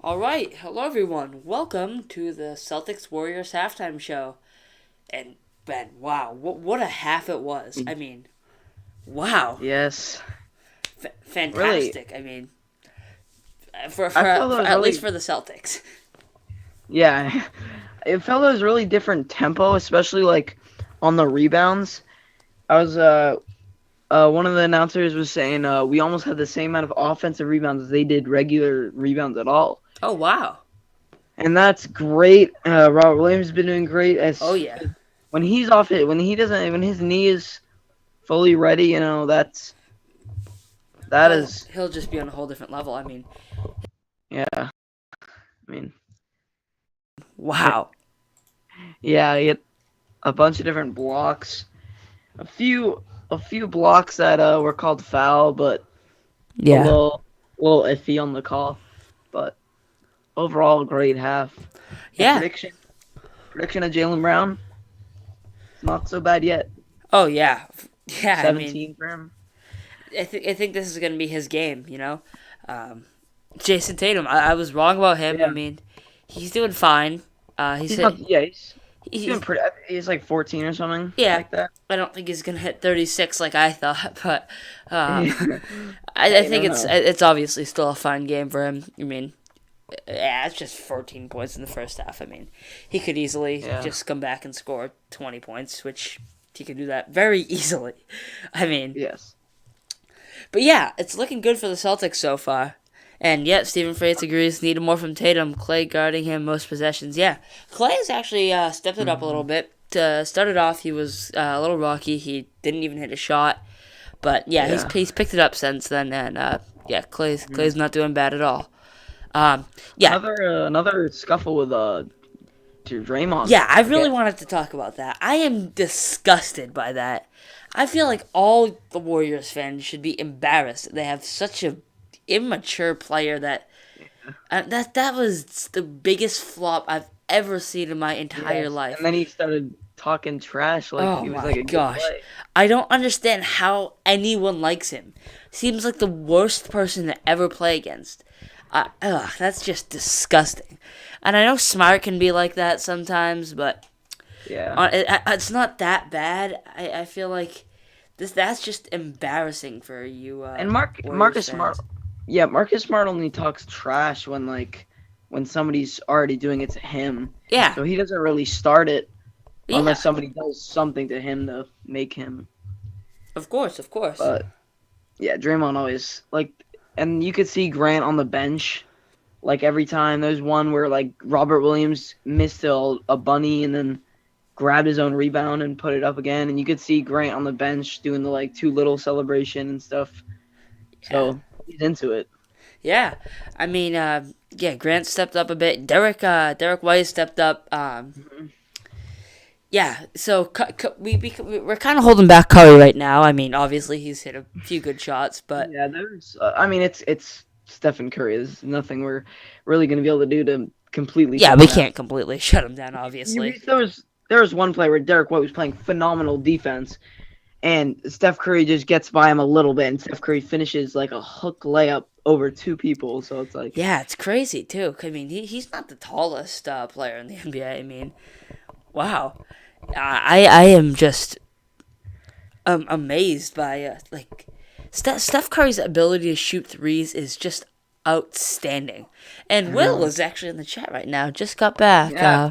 All right, hello everyone. Welcome to the Celtics Warriors halftime show. And Ben, wow, what a half it was. I mean, wow, Yes, really. fantastic. I mean, for, I for felt it for was at least really, for the Celtics. yeah. It felt it was really different tempo, especially like on the rebounds. I was one of the announcers was saying we almost had the same amount of offensive rebounds as they did regular rebounds at all, Oh wow. and that's great. Robert Williams has been doing great Oh as yeah. when he's off it when he doesn't when his knee is fully ready. That He'll is he'll just be on a whole different level. I mean, yeah. I mean wow. yeah, he had a bunch of different blocks. A few blocks that were called foul, but a Yeah. little iffy on the call. But overall, great half. And Yeah. prediction of Jaylen Brown, it's not so bad yet. Oh yeah. Yeah. I mean, 17 for him. I think this is gonna be his game. Um, Jason Tatum. I was wrong about him. I Yeah, mean, he's doing fine. He's he's not. hit. Yeah, he's doing He's pretty. He's like 14 or something Yeah, like that. I don't think he's gonna hit 36 like I thought, but um, Yeah, I you think never it's know. it's obviously still a fine game for him. I mean, yeah, it's just 14 points in the first half. I mean, he could easily Yeah. just come back and score 20 points, which he could do that very easily. I mean, Yes. but yeah, it's looking good for the Celtics so far. And yet, Stephen Freitas agrees needed more from Tatum. Clay guarding him most possessions. Yeah, Clay has actually stepped it up a little Mhm. bit. Started off, he was a little rocky. He didn't even hit a shot. But yeah, he's Yeah. he's picked it up since then. And yeah, Clay's Mhm. not doing bad at all. Um, yeah, Another scuffle with Draymond. yeah, I really Again. wanted to talk about that. I am disgusted by that. I feel like all the Warriors fans should be embarrassed. They have such a immature player that was the biggest flop I've ever seen in my entire Yes. And life. then he started talking trash like Oh he was my like a good gosh. play. I don't understand how anyone likes him. Seems like the worst person to ever play against. That's just disgusting. And I know Smart can be like that sometimes, but Yeah. it's not that bad. I feel like that's just embarrassing for you And Warriors Marcus Smart, fans. yeah, Marcus Smart only talks trash when somebody's already doing it to him. Yeah, So he doesn't really start it yeah, unless somebody does something to him to make him. of course, of course. But yeah, Draymond always like, and you could see Grant on the bench. Like every time there's one where like Robert Williams missed a bunny and then grabbed his own rebound and put it up again, and you could see Grant on the bench doing the like too little celebration and stuff. Yeah. So he's into it. Yeah, I mean, yeah, Grant stepped up a bit. Derek White stepped up. Mhm. Yeah, so we're kind of holding back Curry right now. I mean, obviously he's hit a few good shots, but Yeah, there's. I mean, it's Stephen Curry. There's nothing we're really going to be able to do to completely yeah, shut we him down. can't completely shut him down. Obviously, There was one play where Derek White was playing phenomenal defense, and Steph Curry just gets by him a little bit, and Steph Curry finishes like a hook layup over two people. So it's like, yeah, it's crazy too. I mean, he's not the tallest player in the NBA. I mean, wow, I am just amazed by Steph Curry's ability to shoot threes is just outstanding. And I Will know. is actually in the chat right now. Just got back. Yeah,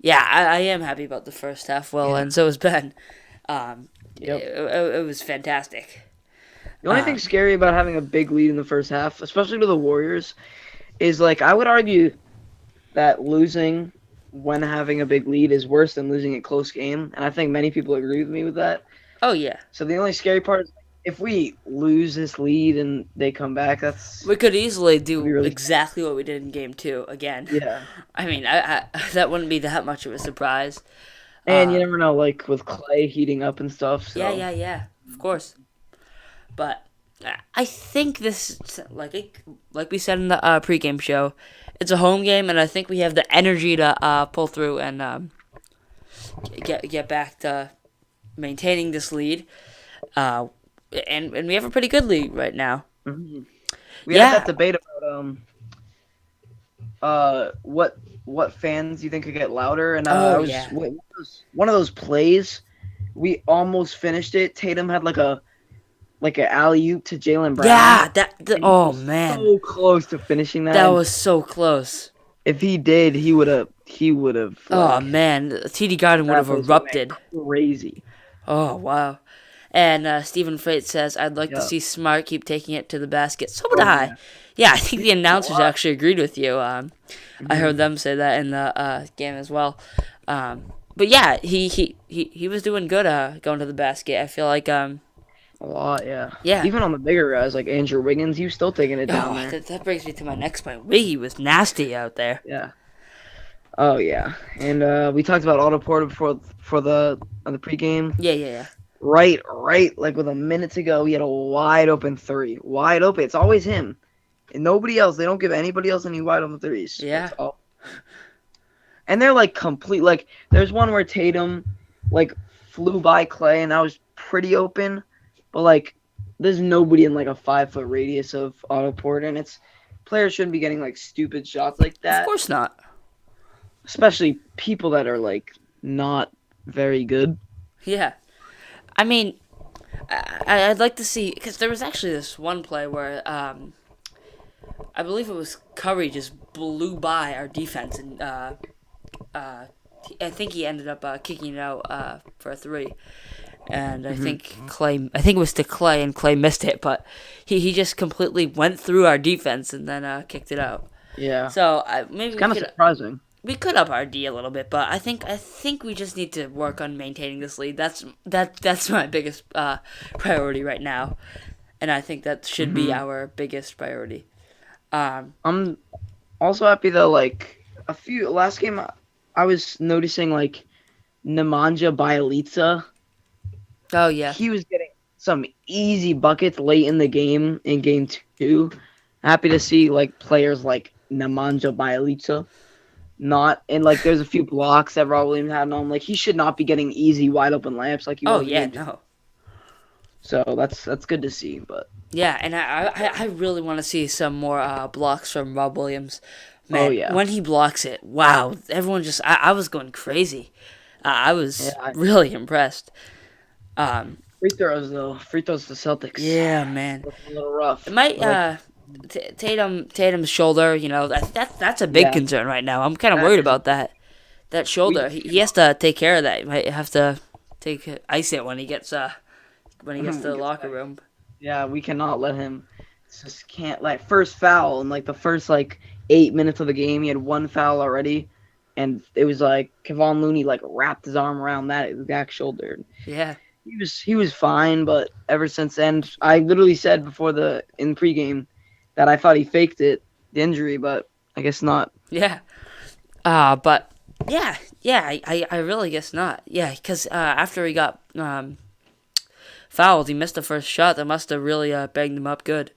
Yeah, I am happy about the first half, Will, yeah, and so is Ben. yep. It was fantastic. The only thing Um, scary about having a big lead in the first half, especially to the Warriors, is like I would argue that losing when having a big lead is worse than losing a close game, and I think many people agree with me with that. oh yeah, So the only scary part is if we lose this lead and they come back, that's we could easily would be do really sad. exactly what we did in Game Two again. Yeah. I mean, that wouldn't be that much of a surprise. And you Uh, never know, like with Clay heating up and stuff. yeah, So yeah, yeah, of course. But I think this, like we said in the pregame show, it's a home game, and I think we have the energy to pull through and get back to maintaining this lead. Uh, and we have a pretty good lead right now. mhm. We had that Yeah, debate what fans you think could get louder, and Oh I was yeah, one of those plays. We almost finished it. Tatum had like an alley oop to Jaylen Brown, yeah. and he Oh was man, so close to finishing that. that And was so close. if he did, he would have Oh like man, TD Garden would that have place would have been erupted. crazy. Oh wow. And Stephen Freight says, "I'd like to Yeah. see Smart keep taking it to the basket." So would Oh I. yeah. Yeah, I think the A announcers lot. actually agreed with you. I Hmm. heard them say that in the game as well. But yeah, he was doing good going to the basket. I feel like A lot, yeah. yeah. Even on the bigger guys like Andrew Wiggins, he was still taking it down Oh, there. that brings me to my next point. Wiggy was nasty out there. Yeah. Oh yeah. And we talked about Otto Porter before for the pregame. Yeah, yeah, yeah. Right, like with a minute to go, he had a wide open three. Wide open. It's always him. And nobody else. They don't give anybody else any wide open threes. Yeah. It's all. And they're like complete. Like there's one where Tatum like flew by Clay, and that was pretty open. But like, there's nobody in like a 5 foot radius of Otto Porter, and it's players shouldn't be getting like stupid shots like Of that. course not. Especially people that are like not very good. Yeah. I mean, I'd like to see, because there was actually this one play where I believe it was Curry just blew by our defense, and I think he ended up kicking it out for a three. And I think it was to Clay, and Clay missed it, but he just completely went through our defense and then kicked it out. Yeah. So maybe It's kind of surprising. we could up our D a little bit, but I think we just need to work on maintaining this lead. That's my biggest priority right now, and I think that should be our biggest priority. I'm also happy though. Like a few last game, I was noticing like Nemanja Bjelica. Oh yeah, He was getting some easy buckets late in the game in game two. Happy to see like players like Nemanja Bjelica. Not and like there's a few blocks that Rob Williams had on him. Like he should not be getting easy wide open layups like he oh was. yeah, in game two. no, So that's good to see. But yeah, and I really want to see some more blocks from Rob Williams. Man, Oh, yeah. when he blocks it, wow, everyone just I was going crazy. I was Yeah, really impressed. free throws though, free throws to Celtics. Yeah, man. Looks a little rough. It might Like, Tatum's shoulder, that's a big Yeah. concern right now. I'm kind of That worried is- about that. That shoulder, he has to take care of that. He might have to ice it when he gets to the Gets locker back. room. Yeah, we cannot let him. Just can't like first foul in like the first like 8 minutes of the game. He had one foul already, and it was like Kevon Looney like wrapped his arm around that exact shoulder. Yeah, He was fine, but ever since then, I literally said before in pregame that I thought he faked the injury, but I guess not. yeah. But yeah, I really guess not. Yeah, because after he got fouled, he missed the first shot. That must have really banged him up good.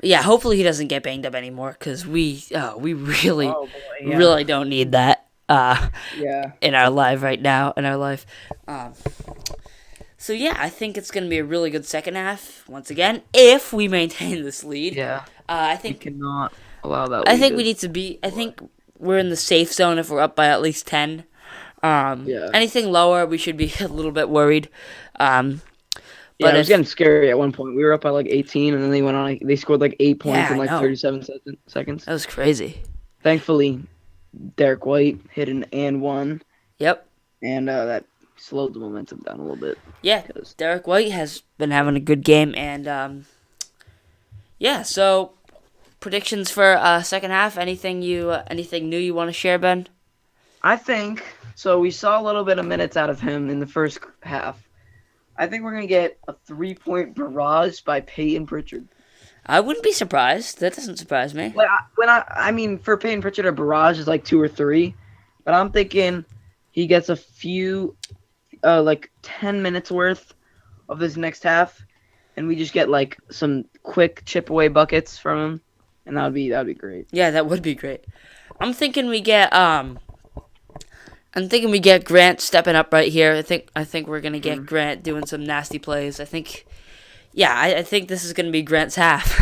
Yeah, hopefully he doesn't get banged up anymore, because we really Oh boy, yeah. really don't need that Yeah. in our life right now in our life. So yeah, I think it's gonna be a really good second half once again if we maintain this lead. Yeah. I We think cannot allow that. I lead think to- we need to be. I think we're in the safe zone if we're up by at least 10. Yeah. Anything lower, we should be a little bit worried. Yeah, But it was if, getting scary at one point. We were up by like 18, and then they went on. They scored like 8 points Yeah, in like I know. 37 seconds. that was crazy. Thankfully, Derek White hit an and one, Yep. and that slowed the momentum down a little bit. Yeah. 'Cause- Derek White has been having a good game, and yeah. So predictions for second half. Anything new you want to share, Ben? I think so. We saw a little bit of minutes out of him in the first half. I think we're gonna get a 3-point barrage by Peyton Pritchard. I wouldn't be surprised. That doesn't surprise me. I mean, for Peyton Pritchard, a barrage is like 2 or 3, but I'm thinking he gets a few, like 10 minutes worth of this next half, and we just get like some quick chip away buckets from him, and that'd be great. Yeah, that would be great. I'm thinking we get Grant stepping up right here. I think we're gonna get Grant doing some nasty plays. I think this is gonna be Grant's half.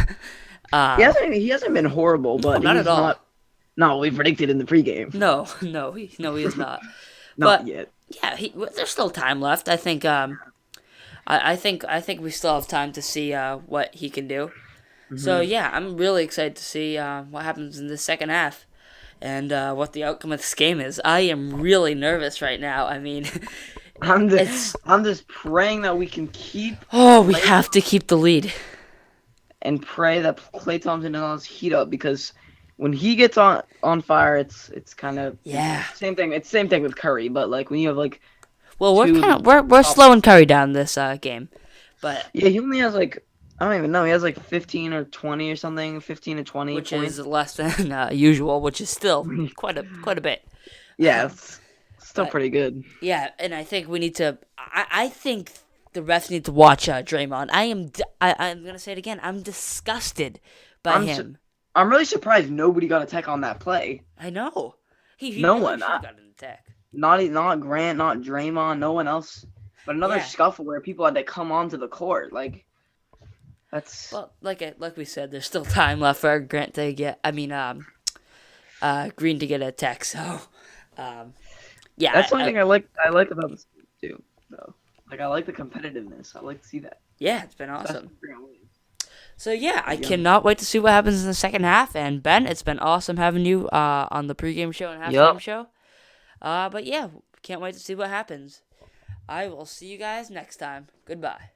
Um, He hasn't been horrible, no, but not at he's all. not what we predicted in the pregame. No, no, he is not. Not But yet. yeah, there's still time left. I think. I think we still have time to see what he can do. So Hmm. yeah, I'm really excited to see what happens in the second half and what the outcome of this game is. I am really nervous right now. I mean, it's I'm just praying that we can keep we Clay have to keep the lead. and pray that Clay Thompson doesn't heat up because when he gets on fire, it's kind of Yeah. same thing. It's same thing with Curry, but like when you have like Well, we're two kind of we're top, slowing Curry down this game, but yeah, he only has like I don't even know. He has like 15 or 20 or something, 15 to 20 which is points. less than usual, which is still quite a bit. Yeah, it's still But pretty good. yeah, and I think we need to. I think the refs need to watch Draymond. I'm gonna say it again. I'm disgusted by I'm su- him. I'm really surprised nobody got a tech on that play. I know. He No really one, should have gotten an attack. not Grant, not Draymond, no one else. But another Yeah. scuffle where people had to come onto the court, like that's Well, like we said, there's still time left for Grant to get. I mean, Green to get a attack. So, yeah. that's one thing I like about this game too. Though, like I like the competitiveness. I like to see that. Yeah, it's been Especially awesome. for Grant Williams. So yeah, I Yeah. cannot wait to see what happens in the second half. And Ben, it's been awesome having you on the pregame show and halftime Yep. show. But yeah, can't wait to see what happens. I will see you guys next time. Goodbye.